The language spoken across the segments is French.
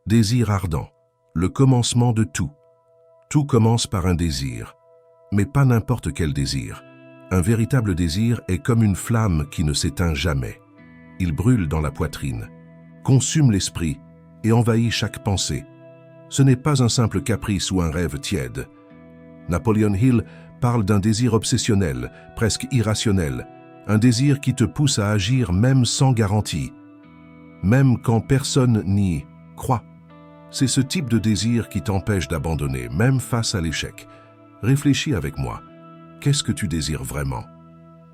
Désir ardent, le commencement de tout. Tout commence par un désir, mais pas n'importe quel désir. Un véritable désir est comme une flamme qui ne s'éteint jamais. Il brûle dans la poitrine, consume l'esprit et envahit chaque pensée. Ce n'est pas un simple caprice ou un rêve tiède. Napoleon Hill parle d'un désir obsessionnel, presque irrationnel, un désir qui te pousse à agir même sans garantie, même quand personne n'y croit. C'est ce type de désir qui t'empêche d'abandonner, même face à l'échec. Réfléchis avec moi. Qu'est-ce que tu désires vraiment?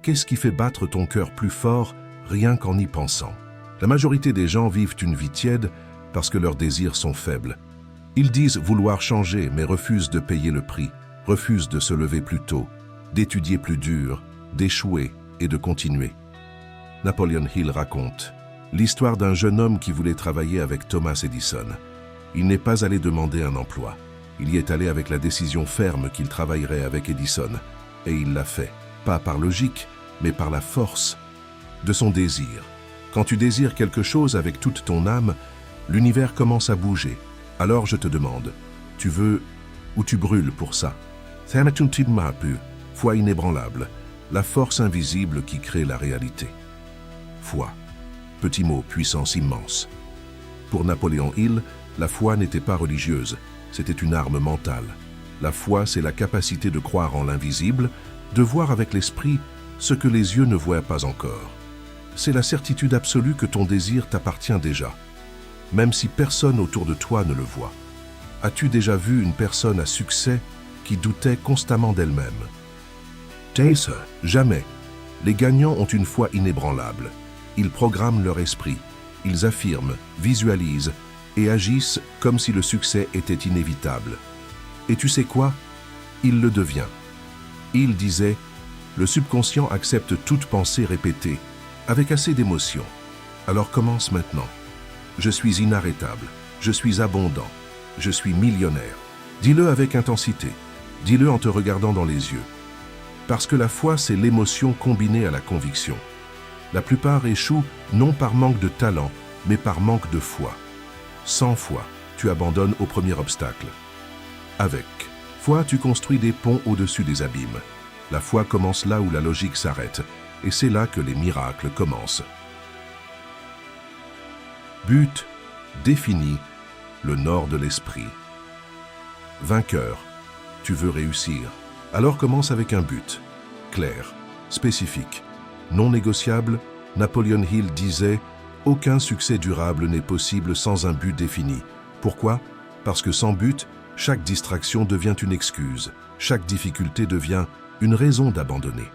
Qu'est-ce qui fait battre ton cœur plus fort rien qu'en y pensant? La majorité des gens vivent une vie tiède parce que leurs désirs sont faibles. Ils disent vouloir changer mais refusent de payer le prix, refusent de se lever plus tôt, d'étudier plus dur, d'échouer et de continuer. Napoleon Hill raconte l'histoire d'un jeune homme qui voulait travailler avec Thomas Edison. Il n'est pas allé demander un emploi. Il y est allé avec la décision ferme qu'il travaillerait avec Edison. Et il l'a fait, pas par logique, mais par la force de son désir. Quand tu désires quelque chose avec toute ton âme, l'univers commence à bouger. Alors je te demande, tu veux ou tu brûles pour ça? Foi inébranlable, la force invisible qui crée la réalité. Foi, petit mot, puissance immense. Pour Napoléon Hill, la foi n'était pas religieuse, c'était une arme mentale. La foi, c'est la capacité de croire en l'invisible, de voir avec l'esprit ce que les yeux ne voient pas encore. C'est la certitude absolue que ton désir t'appartient déjà, même si personne autour de toi ne le voit. As-tu déjà vu une personne à succès qui doutait constamment d'elle-même? Jamais. Les gagnants ont une foi inébranlable. Ils programment leur esprit, ils affirment, visualisent et agissent comme si le succès était inévitable. Et tu sais quoi? Il le devient. Il disait, le subconscient accepte toute pensée répétée, avec assez d'émotion. Alors commence maintenant. Je suis inarrêtable, je suis abondant, je suis millionnaire. Dis-le avec intensité, dis-le en te regardant dans les yeux. Parce que la foi, c'est l'émotion combinée à la conviction. La plupart échouent non par manque de talent, mais par manque de foi. Sans foi, tu abandonnes au premier obstacle. Avec foi, tu construis des ponts au-dessus des abîmes. La foi commence là où la logique s'arrête, et c'est là que les miracles commencent. But défini, le nord de l'esprit. Vainqueur, tu veux réussir. Alors commence avec un but, clair, spécifique, non négociable. Napoleon Hill disait « Aucun succès durable n'est possible sans un but défini ». Pourquoi? Parce que sans but, chaque distraction devient une excuse, chaque difficulté devient une raison d'abandonner.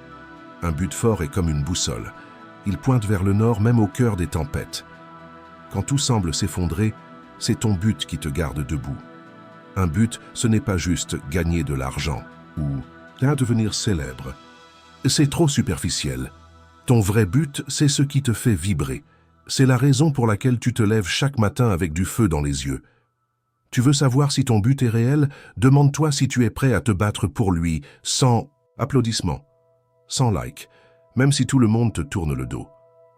Un but fort est comme une boussole. Il pointe vers le nord même au cœur des tempêtes. Quand tout semble s'effondrer, c'est ton but qui te garde debout. Un but, ce n'est pas juste gagner de l'argent ou devenir célèbre. C'est trop superficiel. Ton vrai but, c'est ce qui te fait vibrer. C'est la raison pour laquelle tu te lèves chaque matin avec du feu dans les yeux. Tu veux savoir si ton but est réel? Demande-toi si tu es prêt à te battre pour lui, sans applaudissements, sans like, même si tout le monde te tourne le dos.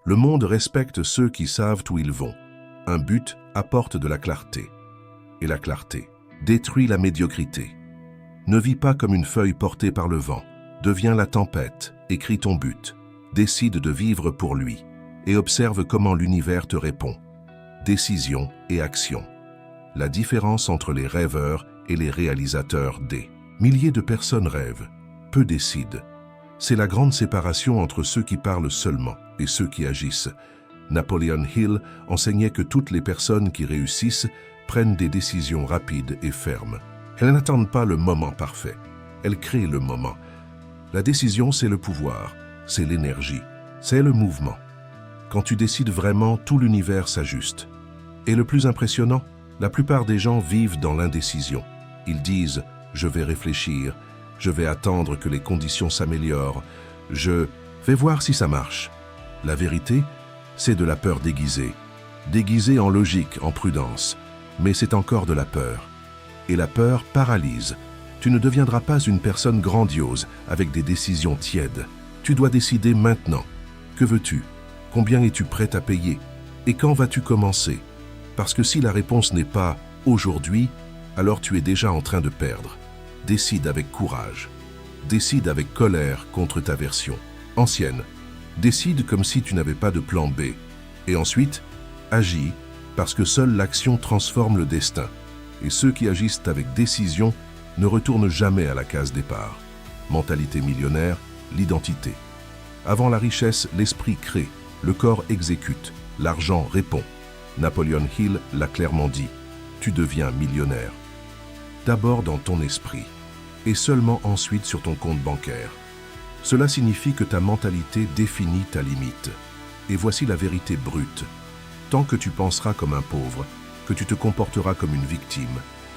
Le monde respecte ceux qui savent où ils vont. Un but apporte de la clarté. Et la clarté détruit la médiocrité. Ne vis pas comme une feuille portée par le vent. Deviens la tempête, écris ton but. Décide de vivre pour lui et observe comment l'univers te répond. Décision et action. La différence entre les rêveurs et les réalisateurs des milliers de personnes rêvent, peu décident. C'est la grande séparation entre ceux qui parlent seulement et ceux qui agissent. Napoleon Hill enseignait que toutes les personnes qui réussissent prennent des décisions rapides et fermes. Elles n'attendent pas le moment parfait, elles créent le moment. La décision, c'est le pouvoir, c'est l'énergie, c'est le mouvement. Quand tu décides vraiment, tout l'univers s'ajuste. Et le plus impressionnant, la plupart des gens vivent dans l'indécision. Ils disent « je vais réfléchir, je vais attendre que les conditions s'améliorent, je vais voir si ça marche ». La vérité, c'est de la peur déguisée. Déguisée en logique, en prudence. Mais c'est encore de la peur. Et la peur paralyse. Tu ne deviendras pas une personne grandiose avec des décisions tièdes. Tu dois décider maintenant. Que veux-tu? Combien es-tu prêt à payer? Et quand vas-tu commencer? Parce que si la réponse n'est pas « aujourd'hui », alors tu es déjà en train de perdre. Décide avec courage. Décide avec colère contre ta version ancienne. Décide comme si tu n'avais pas de plan B. Et ensuite, agis, parce que seule l'action transforme le destin. Et ceux qui agissent avec décision ne retournent jamais à la case départ. Mentalité millionnaire, l'identité. Avant la richesse, l'esprit crée, le corps exécute, l'argent répond. Napoleon Hill l'a clairement dit, tu deviens millionnaire. D'abord dans ton esprit, et seulement ensuite sur ton compte bancaire. Cela signifie que ta mentalité définit ta limite. Et voici la vérité brute. Tant que tu penseras comme un pauvre, que tu te comporteras comme une victime,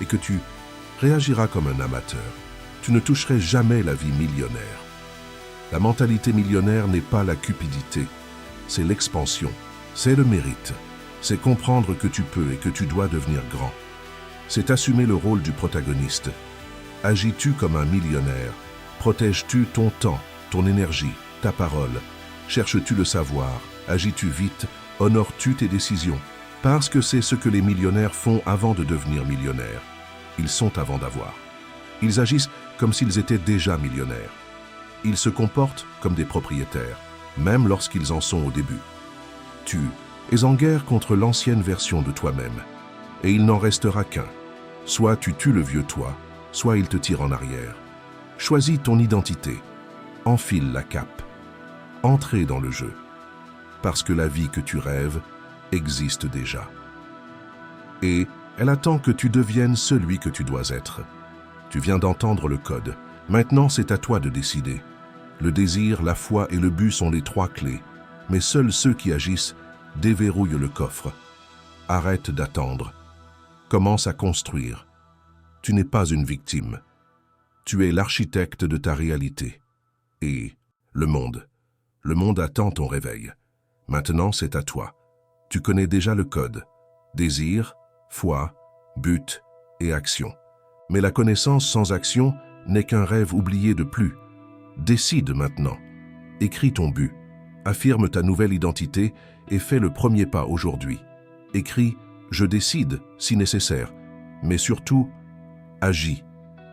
et que tu réagiras comme un amateur, tu ne toucherais jamais la vie millionnaire. La mentalité millionnaire n'est pas la cupidité, c'est l'expansion, c'est le mérite, c'est comprendre que tu peux et que tu dois devenir grand. C'est assumer le rôle du protagoniste. Agis-tu comme un millionnaire? Protèges-tu ton temps, ton énergie, ta parole? Cherches-tu le savoir? Agis-tu vite? Honores-tu tes décisions? Parce que c'est ce que les millionnaires font avant de devenir millionnaires. Ils sont avant d'avoir. Ils agissent comme s'ils étaient déjà millionnaires. Ils se comportent comme des propriétaires, même lorsqu'ils en sont au début. Tu es en guerre contre l'ancienne version de toi-même, et il n'en restera qu'un. Soit tu tues le vieux toi, soit il te tire en arrière. Choisis ton identité, enfile la cape, entrez dans le jeu, parce que la vie que tu rêves existe déjà. Et elle attend que tu deviennes celui que tu dois être. Tu viens d'entendre le code, maintenant c'est à toi de décider. Le désir, la foi et le but sont les trois clés, mais seuls ceux qui agissent déverrouillent le coffre. Arrête d'attendre. Commence à construire. Tu n'es pas une victime. Tu es l'architecte de ta réalité. Et le monde attend ton réveil. Maintenant, c'est à toi. Tu connais déjà le code. Désir, foi, but et action. Mais la connaissance sans action n'est qu'un rêve oublié de plus. Décide maintenant. Écris ton but. Affirme ta nouvelle identité et fais le premier pas aujourd'hui. Écris « Je décide » si nécessaire, mais surtout, agis,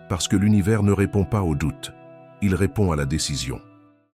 parce que l'univers ne répond pas au doute, il répond à la décision.